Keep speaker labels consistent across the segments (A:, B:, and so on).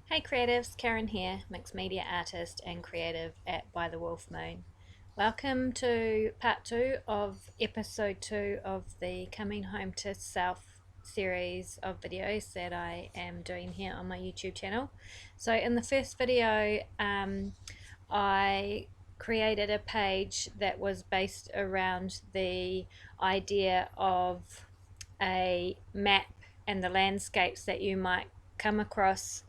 A: Hey creatives, Karen here, mixed media artist and creative at By the Wolf Moon. Welcome to part 2 of episode 2 of the Coming Home to Self series of videos that I am doing here on my YouTube channel. So in the first video, I created a page that was based around the idea of a map and the landscapes that you might come across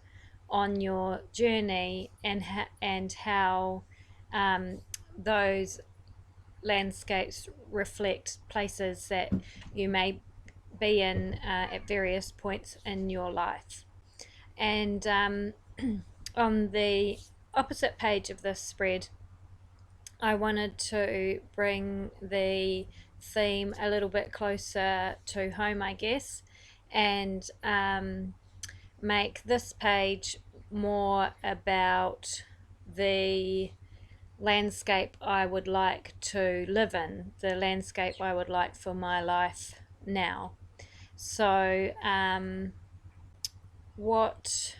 A: on your journey, and how those landscapes reflect places that you may be in at various points in your life. And on the opposite page of this spread, I wanted to bring the theme a little bit closer to home, I guess, and make this page more about the landscape I would like to live in, the landscape I would like for my life now. So, what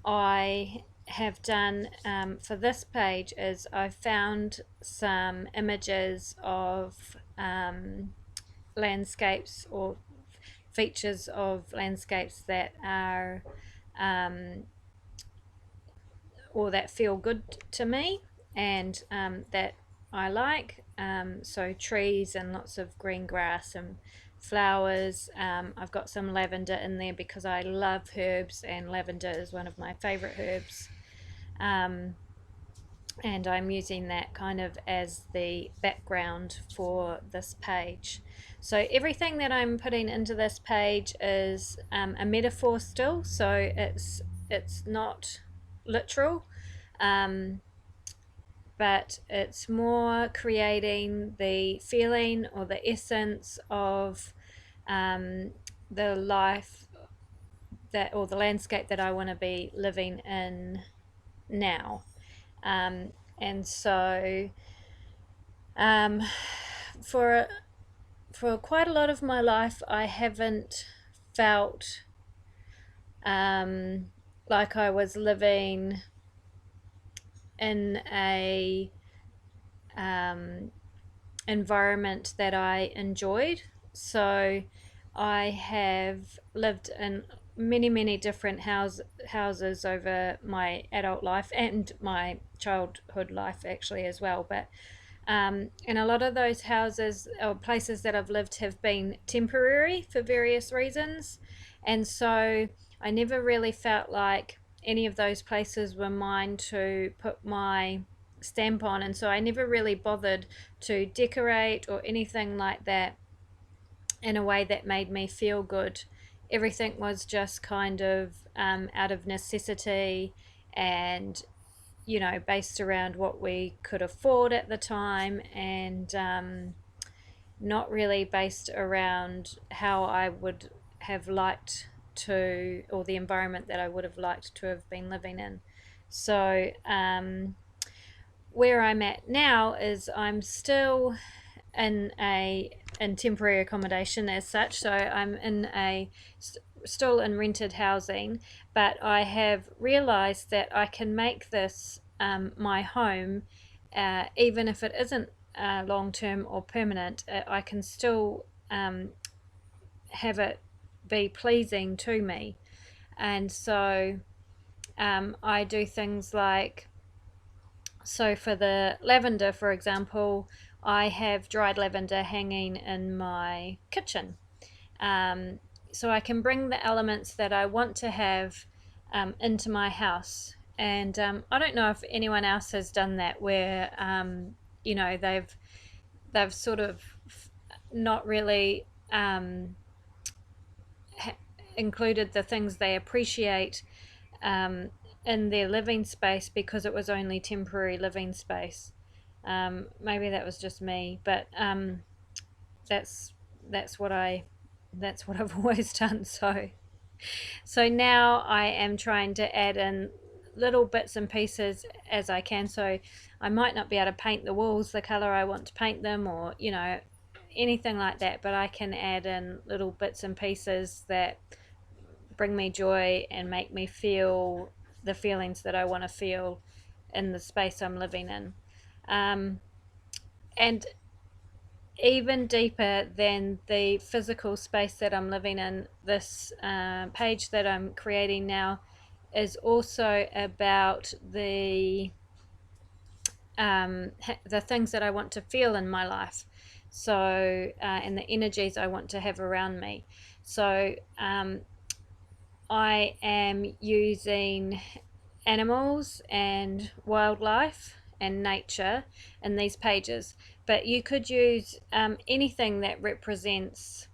A: I have done for this page is I've found some images of landscapes or features of landscapes that are or that feel good to me, and that I like. So trees and lots of green grass and flowers. I've got some lavender in there because I love herbs, and lavender is one of my favorite herbs. And I'm using that kind of as the background for this page. So everything that I'm putting into this page is a metaphor still, so it's not literal, but it's more creating the feeling or the essence of the life that, or the landscape that I want to be living in now. And so for quite a lot of my life, I haven't felt like I was living in a environment that I enjoyed. So I have lived in many different houses over my adult life and my childhood life actually as well, but and a lot of those houses or places that I've lived have been temporary for various reasons, and so I never really felt like any of those places were mine to put my stamp on, and so I never really bothered to decorate or anything like that in a way that made me feel good. Everything was just kind of out of necessity, and based around what we could afford at the time, and not really based around how I would have liked to, or the environment that I would have liked to have been living in. So where I'm at now is I'm still in temporary accommodation as such, so I'm still in rented housing, but I have realized that I can make this my home, even if it isn't long term or permanent. I can still have it be pleasing to me, and so I do things like, so for the lavender, for example, I have dried lavender hanging in my kitchen. So I can bring the elements that I want to have into my house. And I don't know if anyone else has done that, where they've sort of not really included the things they appreciate in their living space because it was only temporary living space. Maybe that was just me, but that's what I've always done. So now I am trying to add in little bits and pieces as I can. So I might not be able to paint the walls the color I want to paint them, or anything like that, but I can add in little bits and pieces that bring me joy and make me feel the feelings that I want to feel in the space I'm living in. And even deeper than the physical space that I'm living in, this page that I'm creating now is also about the things that I want to feel in my life. So, and the energies I want to have around me. So, I am using animals and wildlife and nature in these pages, but you could use anything that represents,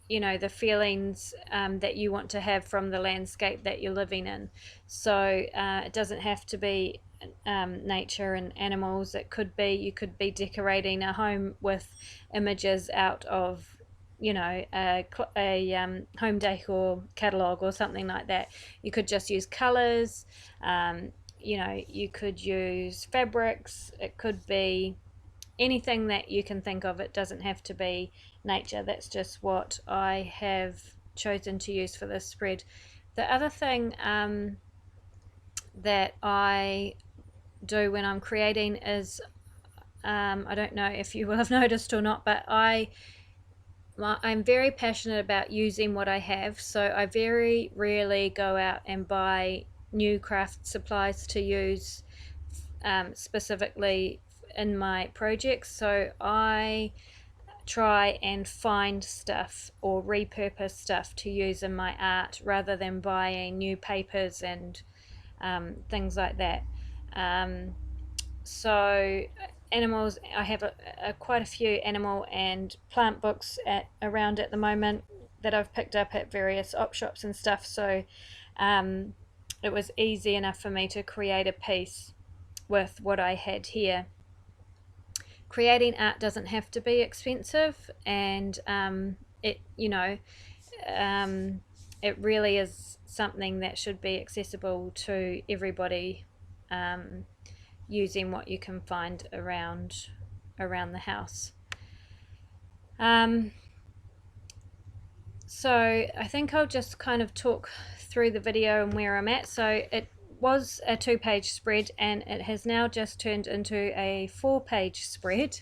A: you know, the feelings that you want to have from the landscape that you're living in. So it doesn't have to be nature and animals. It could be, you could be decorating a home with images out of, you know, a home decor catalog or something like that. You could just use colors. You know, you could use fabrics. It could be anything that you can think of. It doesn't have to be nature. That's just what I have chosen to use for this spread. The other thing that I do when I'm creating is, I don't know if you will have noticed or not, but I'm very passionate about using what I have. So I very rarely go out and buy new craft supplies to use specifically in my projects. So I try and find stuff or repurpose stuff to use in my art rather than buying new papers and things like that. So animals, I have quite a few animal and plant books around at the moment that I've picked up at various op shops and stuff. So it was easy enough for me to create a piece with what I had here. Creating art doesn't have to be expensive, and it, you know, it really is something that should be accessible to everybody, using what you can find around the house. So I think I'll just kind of talk through the video and where I'm at. So it was a 2-page spread and it has now just turned into a 4-page spread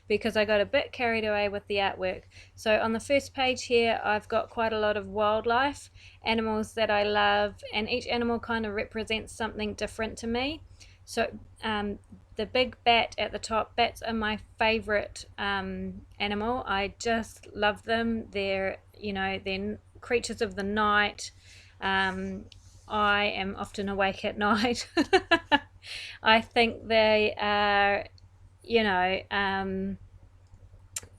A: because I got a bit carried away with the artwork. So on the first page here I've got quite a lot of wildlife, animals that I love, and each animal kind of represents something different to me. So the big bat at the top, bats are my favorite animal. I just love them. They're, you know, they're creatures of the night. I am often awake at night. I think they are, you know,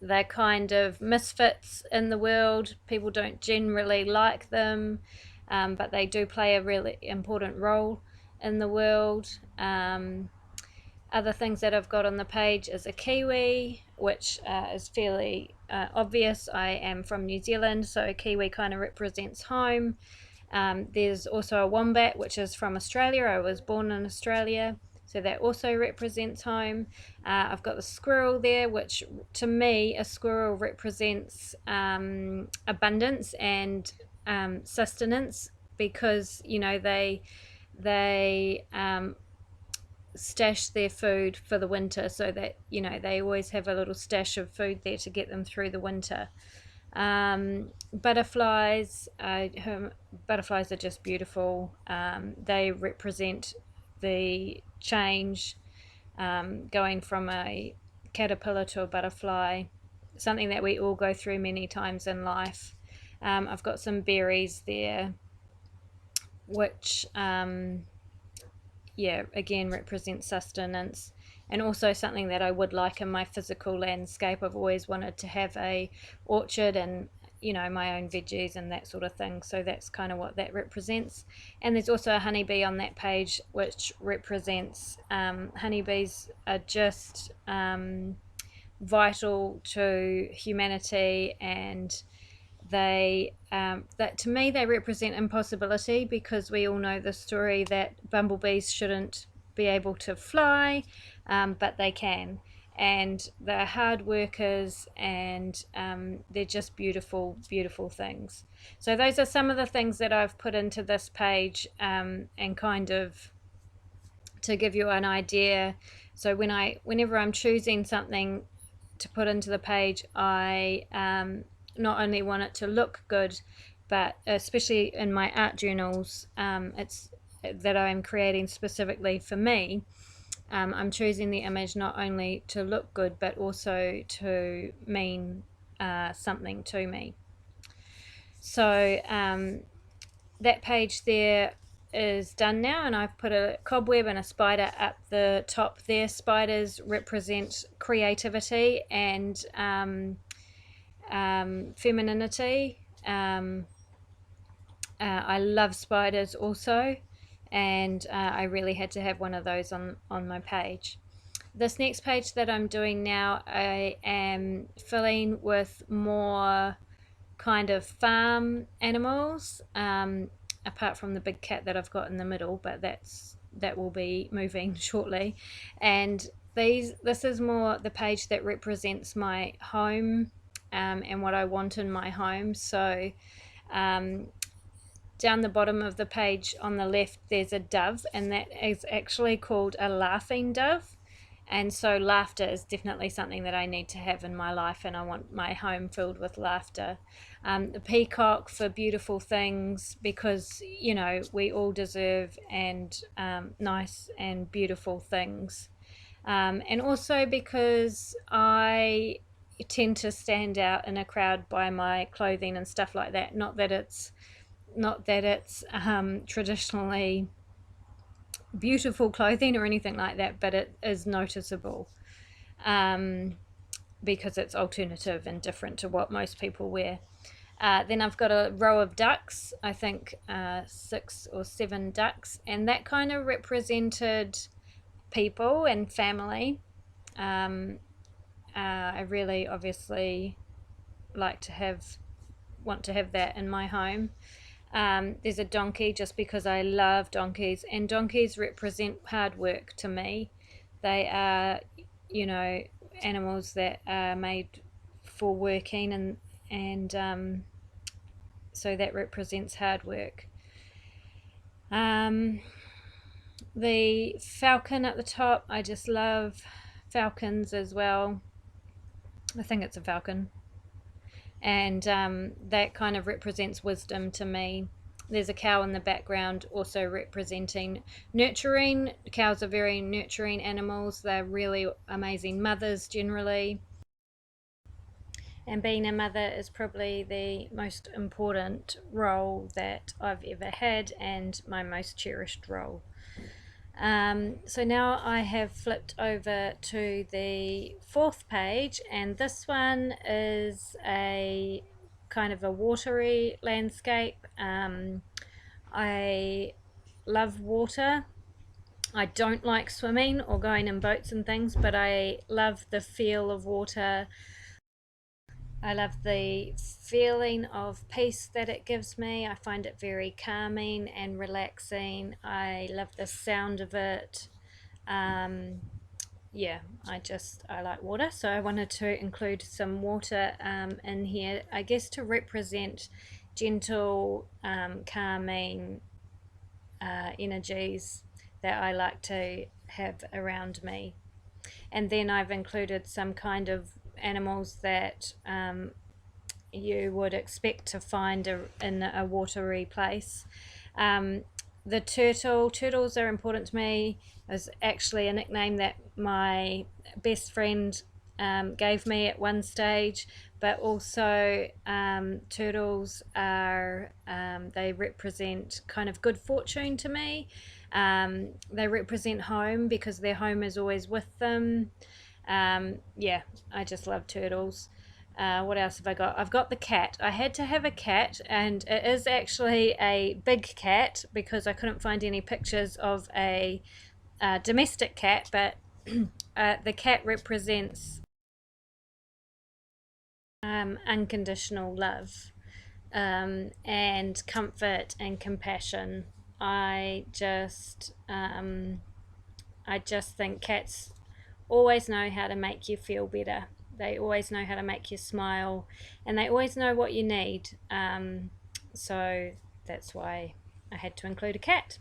A: they're kind of misfits in the world. People don't generally like them, but they do play a really important role in the world. Other things that I've got on the page is a kiwi, which is fairly obvious. I am from New Zealand, so kiwi kind of represents home. There's also a wombat, which is from Australia. I was born in Australia, so that also represents home. I've got the squirrel there, which to me, a squirrel represents abundance and sustenance, because, you know, they stash their food for the winter, so that, you know, they always have a little stash of food there to get them through the winter. Butterflies, butterflies are just beautiful. They represent the change, going from a caterpillar to a butterfly, something that we all go through many times in life. I've got some berries there, which yeah, again represents sustenance, and also something that I would like in my physical landscape. I've always wanted to have a orchard and, you know, my own veggies and that sort of thing, so that's kind of what that represents. And there's also a honeybee on that page, which represents honeybees are just vital to humanity, and they that to me they represent impossibility, because we all know the story that bumblebees shouldn't be able to fly, but they can. and they're hard workers, and they're just beautiful, beautiful things. So those are some of the things that I've put into this page, and kind of to give you an idea. So whenever I'm choosing something to put into the page, I not only want it to look good, but especially in my art journals, it's that I'm creating specifically for me. I'm choosing the image not only to look good, but also to mean something to me. So that page there is done now, and I've put a cobweb and a spider up the top there. Spiders represent creativity and femininity. I love spiders also, and I really had to have one of those on my page. This next page that I'm doing now, I am filling with more kind of farm animals, apart from the big cat that I've got in the middle, but that will be moving shortly. And this is more the page that represents my home, and what I want in my home. So down the bottom of the page on the left, there's a dove, and that is actually called a laughing dove. And so laughter is definitely something that I need to have in my life, and I want my home filled with laughter. The peacock for beautiful things, because we all deserve and nice and beautiful things, and also because I tend to stand out in a crowd by my clothing and stuff like that. Not that it's traditionally beautiful clothing or anything like that, but it is noticeable, because it's alternative and different to what most people wear. Then I've got a row of ducks, I think 6 or 7 ducks, and that kind of represented people and family. I really obviously want to have that in my home. There's a donkey, just because I love donkeys, and donkeys represent hard work to me. They are, animals that are made for working, and so that represents hard work. The falcon at the top, I just love falcons as well. I think it's a falcon, and that kind of represents wisdom to me. There's a cow in the background, also representing nurturing. Cows are very nurturing animals. They're really amazing mothers generally, and being a mother is probably the most important role that I've ever had, and my most cherished role. So now I have flipped over to the 4th page, and this one is a kind of a watery landscape. I love water. I don't like swimming or going in boats and things, but I love the feel of water. I love the feeling of peace that it gives me. I find it very calming and relaxing. I love the sound of it. Yeah, I like water, so I wanted to include some water in here, I guess, to represent gentle, calming energies that I like to have around me. And then I've included some kind of animals that you would expect to find in a watery place. The turtles are important to me. Is actually a nickname that my best friend gave me at one stage, but also turtles are they represent kind of good fortune to me. They represent home, because their home is always with them. Yeah, I just love turtles. What else have I got? I've got the cat. I had to have a cat, and it is actually a big cat, because I couldn't find any pictures of a domestic cat, but the cat represents unconditional love, and comfort and compassion. I just think cats always know how to make you feel better. They always know how to make you smile, and they always know what you need. So that's why I had to include a cat.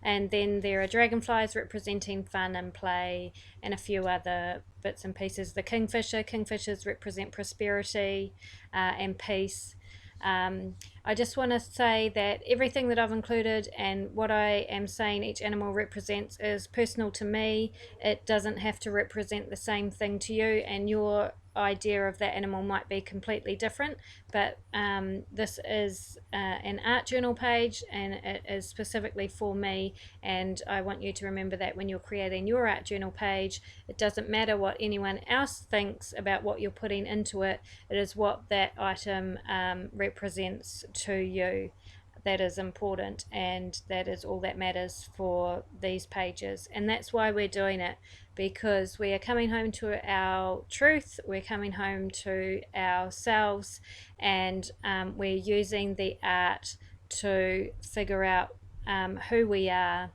A: And then there are dragonflies representing fun and play, and a few other bits and pieces. The kingfishers represent prosperity and peace. I just want to say that everything that I've included and what I am saying each animal represents is personal to me. It doesn't have to represent the same thing to you, and your idea of that animal might be completely different. But this is an art journal page, and it is specifically for me, and I want you to remember that when you're creating your art journal page, it doesn't matter what anyone else thinks about what you're putting into it. It is what that item represents to you that is important, and that is all that matters for these pages. And that's why we're doing it, because we are coming home to our truth, we're coming home to ourselves, and we're using the art to figure out who we are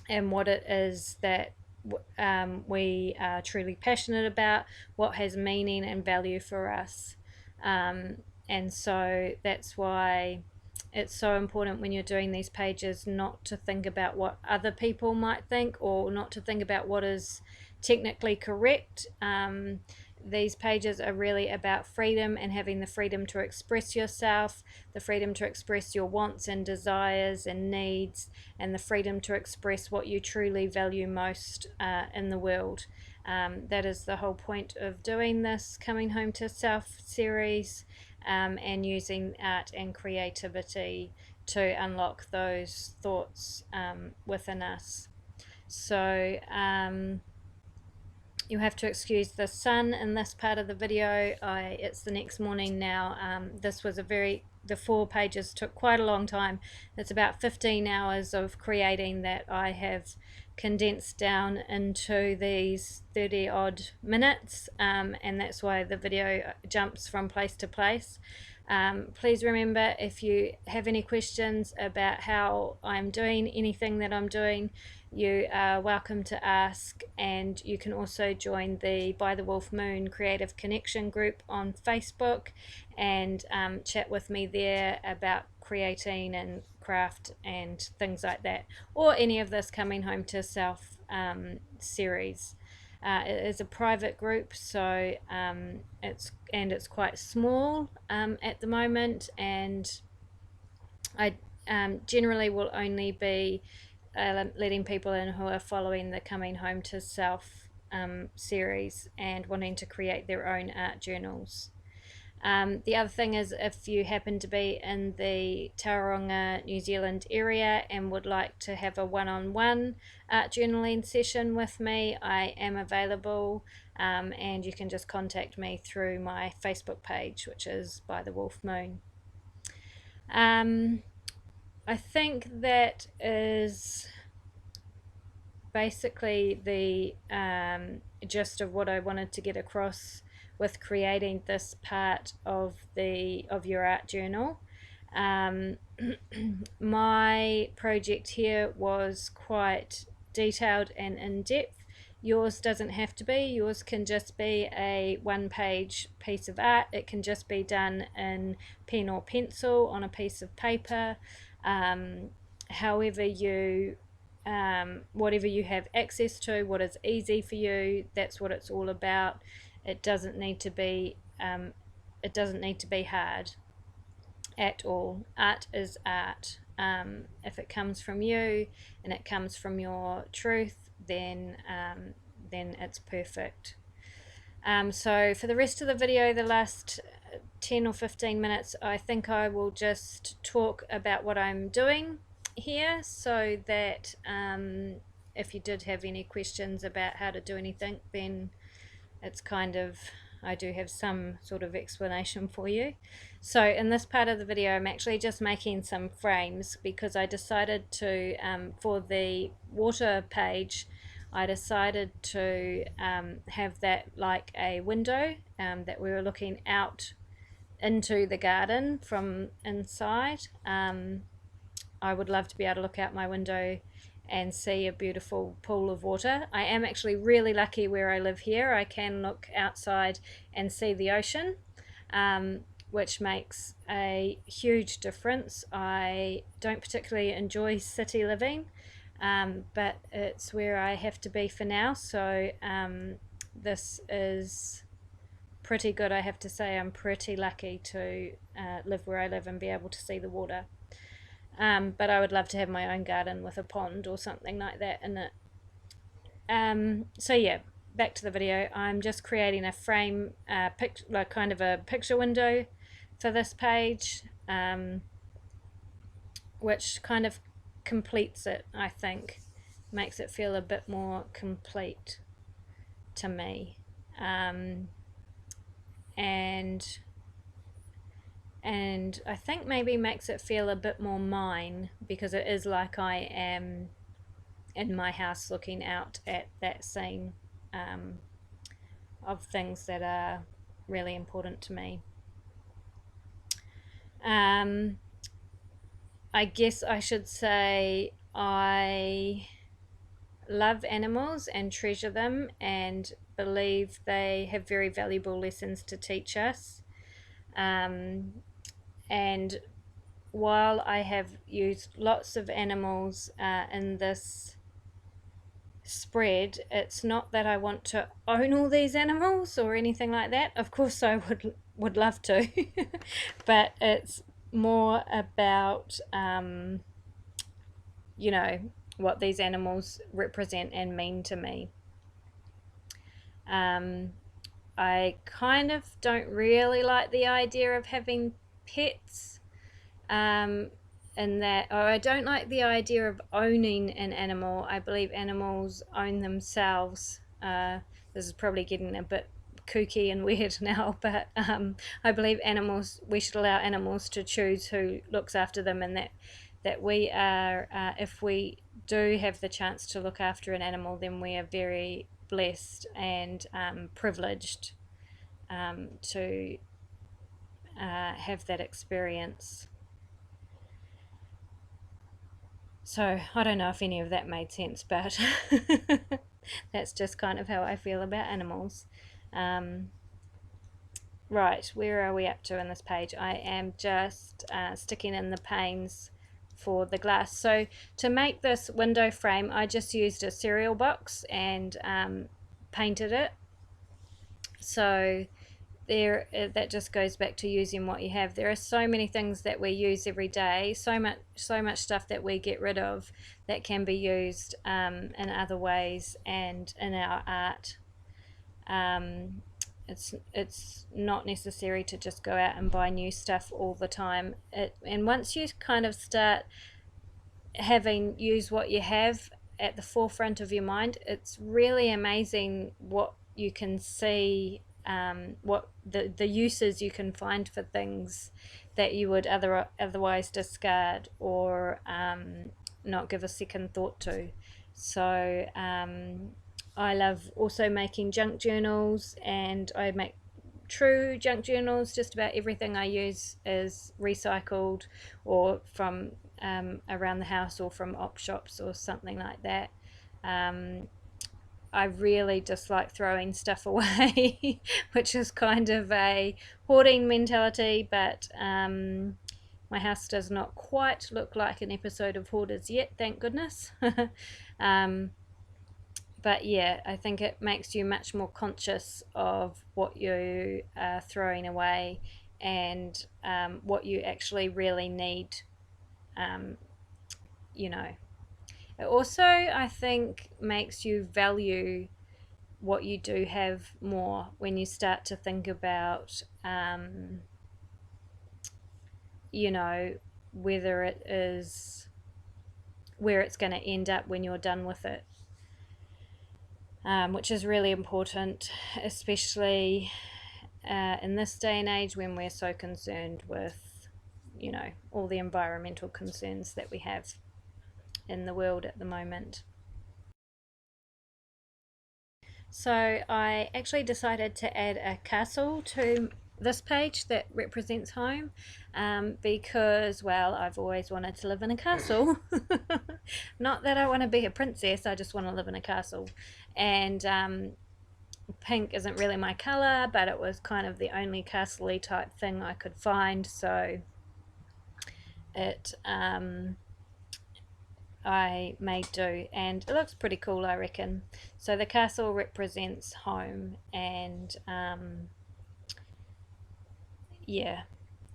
A: and what it is that we are truly passionate about, what has meaning and value for us. And so that's why it's so important when you're doing these pages not to think about what other people might think, or not to think about what is technically correct. These pages are really about freedom and having the freedom to express yourself, the freedom to express your wants and desires and needs, and the freedom to express what you truly value most in the world. That is the whole point of doing this Coming Home to Self series, and using art and creativity to unlock those thoughts within us. So you'll have to excuse the sun in this part of the video. It's the next morning now. This was the 4 pages took quite a long time. It's about 15 hours of creating that I have condensed down into these 30 odd minutes, and that's why the video jumps from place to place. Please remember, if you have any questions about how I'm doing anything that I'm doing, you are welcome to ask, and you can also join the By the Wolf Moon Creative Connection group on Facebook and chat with me there about creating and craft and things like that, or any of this Coming Home to Self series. It is a private group, so it's quite small at the moment, and I generally will only be letting people in who are following the Coming Home to Self series and wanting to create their own art journals. The other thing is, if you happen to be in the Tauranga, New Zealand area and would like to have a one-on-one art journaling session with me, I am available, and you can just contact me through my Facebook page, which is By the Wolf Moon. I think that is basically the gist of what I wanted to get across with creating this part of your art journal. My project here was quite detailed and in-depth. Yours doesn't have to be. Yours can just be a one-page piece of art. It can just be done in pen or pencil on a piece of paper. However you whatever you have access to, what is easy for you, that's what it's all about. It doesn't need to be hard at all. Art is art. If it comes from you and it comes from your truth, then it's perfect. So for the rest of the video, the last 10 or 15 minutes, I think I will just talk about what I'm doing here, so that if you did have any questions about how to do anything, then it's kind of, I do have some sort of explanation for you. So in this part of the video, I'm actually just making some frames, because I decided to, for the water page, I decided to have that like a window, that we were looking out into the garden from inside. I would love to be able to look out my window and see a beautiful pool of water. I am actually really lucky where I live here. I can look outside and see the ocean, which makes a huge difference. I don't particularly enjoy city living, but it's where I have to be for now. So this is pretty good, I have to say. I'm pretty lucky to live where I live and be able to see the water. But I would love to have my own garden with a pond or something like that in it. So yeah, back to the video. I'm just creating a frame, like kind of a picture window for this page, which kind of completes it, I think. Makes it feel a bit more complete to me. And I think maybe makes it feel a bit more mine, because it is like I am in my house looking out at that scene of things that are really important to me. I guess I should say I love animals and treasure them and believe they have very valuable lessons to teach us. And while I have used lots of animals in this spread, it's not that I want to own all these animals or anything like that. Of course I would love to, but it's more about you know, what these animals represent and mean to me. I kind of don't really like the idea of having pets, in that, or I don't like the idea of owning an animal. I believe animals own themselves. This is probably getting a bit kooky and weird now, but I believe we should allow animals to choose who looks after them, and that we are, if we do have the chance to look after an animal, then we are very blessed and privileged to have that experience. So I don't know if any of that made sense, but that's just kind of how I feel about animals. Right, where are we up to in this page? I am just sticking in the panes for the glass. So to make this window frame, I just used a cereal box and painted it. So there, that just goes back to using what you have. There are so many things that we use every day, so much stuff that we get rid of that can be used in other ways and in our art. It's not necessary to just go out and buy new stuff all the time. And once you kind of start having use what you have at the forefront of your mind, it's really amazing what you can see, what the uses you can find for things that you would otherwise discard or not give a second thought to. So I love also making junk journals, and I make true junk journals. Just about everything I use is recycled or from around the house or from op shops or something like that. I really dislike throwing stuff away, which is kind of a hoarding mentality, but my house does not quite look like an episode of Hoarders yet, thank goodness. But yeah, I think it makes you much more conscious of what you are throwing away and what you actually really need, you know. It also, I think, makes you value what you do have more when you start to think about, you know, whether it is where it's going to end up when you're done with it. Which is really important, especially in this day and age when we're so concerned with, you know, all the environmental concerns that we have in the world at the moment. So I actually decided to add a castle to this page that represents home, because, well, I've always wanted to live in a castle. Not that I want to be a princess, I just want to live in a castle. And pink isn't really my colour, but it was kind of the only castle-y type thing I could find, so it I made do, and it looks pretty cool, I reckon. So the castle represents home, and yeah,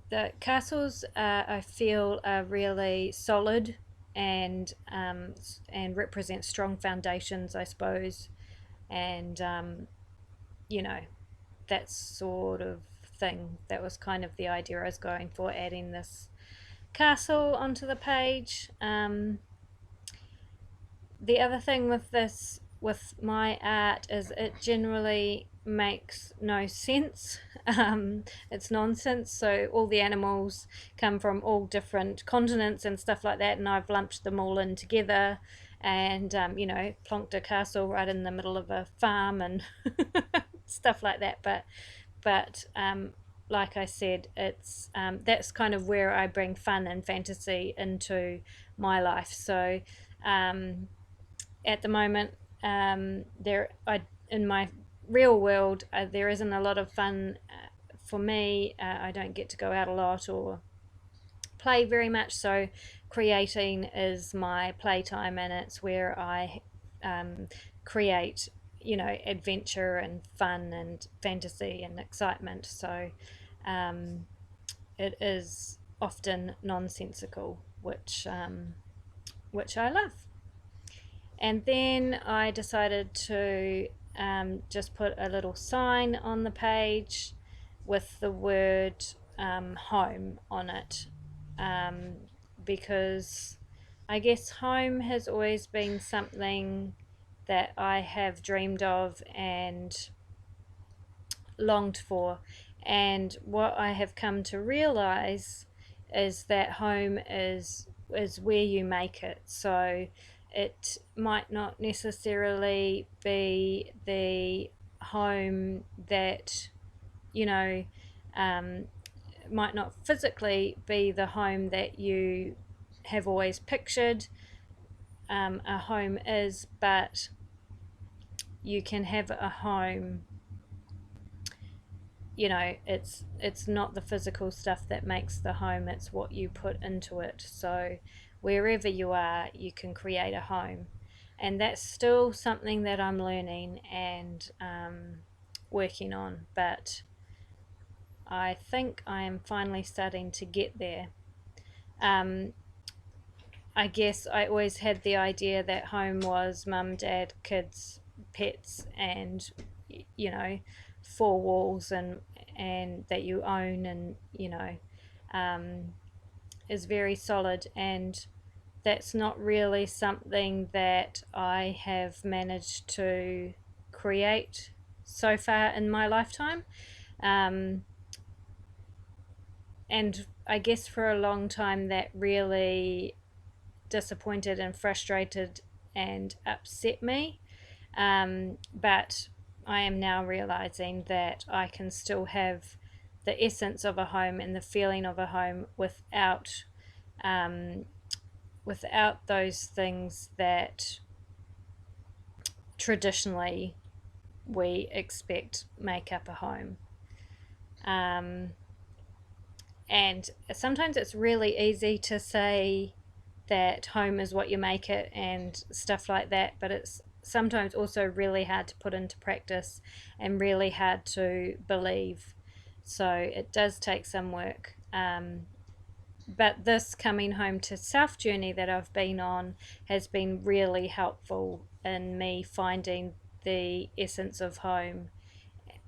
A: the castles I feel are really solid and represent strong foundations, I suppose, and you know, that sort of thing. That was kind of the idea I was going for, adding this castle onto the page. The other thing with this, with my art, is it generally makes no sense. It's nonsense. So all the animals come from all different continents and stuff like that, and I've lumped them all in together, and you know, plonked a castle right in the middle of a farm and stuff like that. But like I said, it's that's kind of where I bring fun and fantasy into my life. So at the moment, in my real world, there isn't a lot of fun for me. I don't get to go out a lot or play very much, so creating is my playtime, and it's where I create, you know, adventure and fun and fantasy and excitement. So it is often nonsensical, which I love. And then I decided to just put a little sign on the page with the word home on it, because I guess home has always been something that I have dreamed of and longed for. And what I have come to realize is that home is where you make it. So it might not necessarily be the home that, you know, might not physically be the home that you have always pictured a home is, but you can have a home, you know, it's not the physical stuff that makes the home, it's what you put into it. So wherever you are, you can create a home, and that's still something that I'm learning and working on, but I think I am finally starting to get there. I guess I always had the idea that home was mum, dad, kids, pets, and, you know, four walls and that you own, and, you know, is very solid, and that's not really something that I have managed to create so far in my lifetime. And I guess for a long time that really disappointed and frustrated and upset me. But I am now realizing that I can still have the essence of a home and the feeling of a home without those things that traditionally we expect make up a home. And sometimes it's really easy to say that home is what you make it and stuff like that, but it's sometimes also really hard to put into practice and really hard to believe. So it does take some work. But this coming home to self journey that I've been on has been really helpful in me finding the essence of home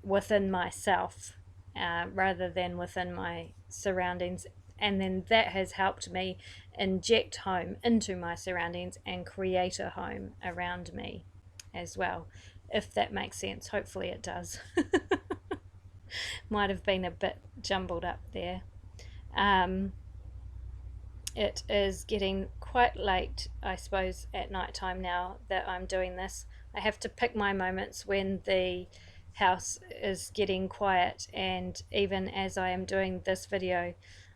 A: within myself, rather than within my surroundings. And then that has helped me inject home into my surroundings and create a home around me as well, if that makes sense. Hopefully it does. Might have been a bit jumbled up there. It is getting quite late, I suppose, at night time now that I'm doing this. I have to pick my moments when the house is getting quiet, and even as I am doing this video,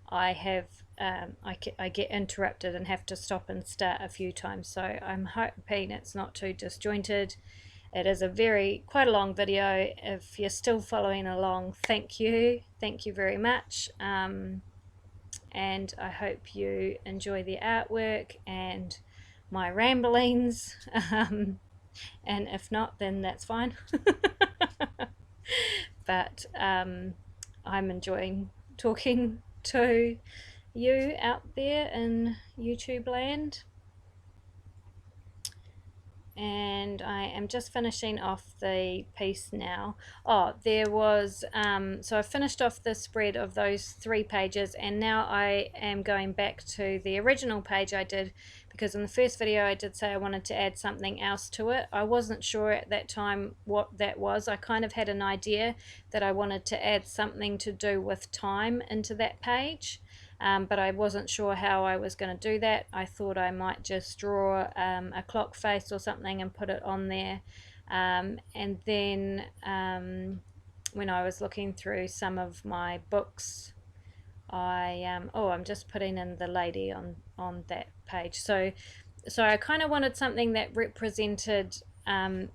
A: I have I get interrupted and have to stop and start a few times. So I'm hoping it's not too disjointed. It is quite a long video. If you're still following along, thank you very much. And I hope you enjoy the artwork and my ramblings. And if not, then that's fine. But I'm enjoying talking to you out there in YouTube land. And I am just finishing off the piece now. Oh, there was so I finished off the spread of those 3 pages, and now I am going back to the original page I did, because in the first video I did say I wanted to add something else to it. I wasn't sure at that time what that was. I kind of had an idea that I wanted to add something to do with time into that page. But I wasn't sure how I was going to do that. I thought I might just draw a clock face or something and put it on there. And then when I was looking through some of my books, I'm just putting in the lady on that page. So I kind of wanted something that represented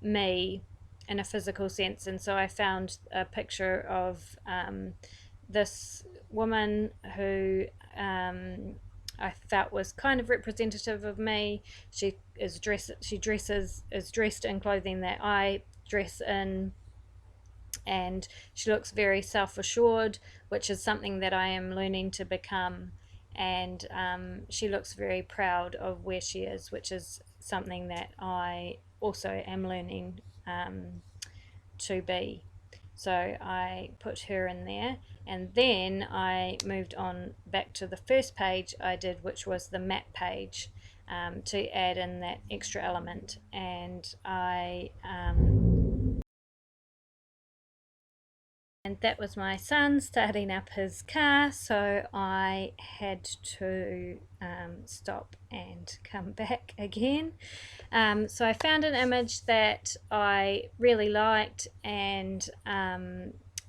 A: me in a physical sense, and so I found a picture of this woman who I felt was kind of representative of me. She is dressed in clothing that I dress in, and she looks very self-assured, which is something that I am learning to become. And she looks very proud of where she is, which is something that I also am learning to be. So I put her in there, and then I moved on back to the first page I did, which was the map page, to add in that extra element. And that was my son starting up his car, so I had to stop and come back again. So I found an image that I really liked, and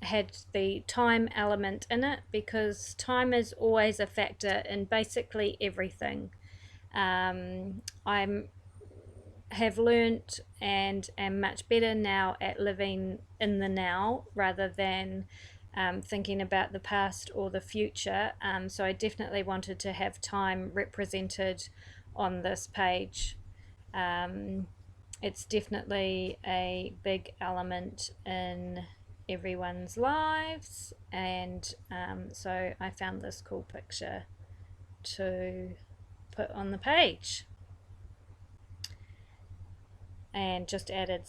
A: had the time element in it, because time is always a factor in basically everything. I have learnt and am much better now at living in the now rather than thinking about the past or the future. So I definitely wanted to have time represented on this page. It's definitely a big element in everyone's lives, and so I found this cool picture to put on the page, and just added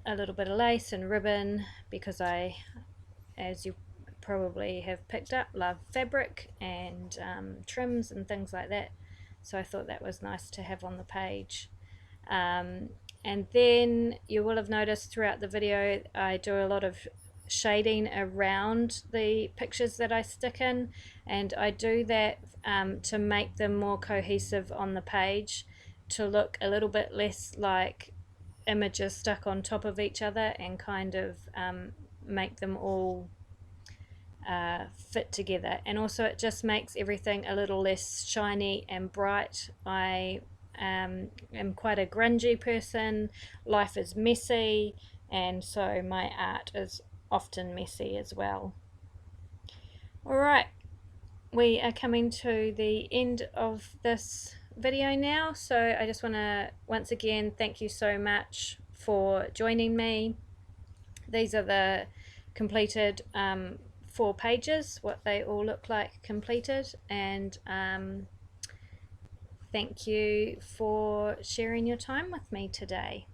A: a little bit of lace and ribbon, because I, as you probably have picked up, love fabric and trims and things like that, so I thought that was nice to have on the page. And then you will have noticed throughout the video I do a lot of shading around the pictures that I stick in, and I do that to make them more cohesive on the page, to look a little bit less like images stuck on top of each other, and kind of make them all fit together. And also it just makes everything a little less shiny and bright. I am quite a grungy person. Life is messy, and so my art is often messy as well. Alright, we are coming to the end of this video now, so I just want to once again thank you so much for joining me. These are the completed 4 pages, what they all look like completed, and thank you for sharing your time with me today.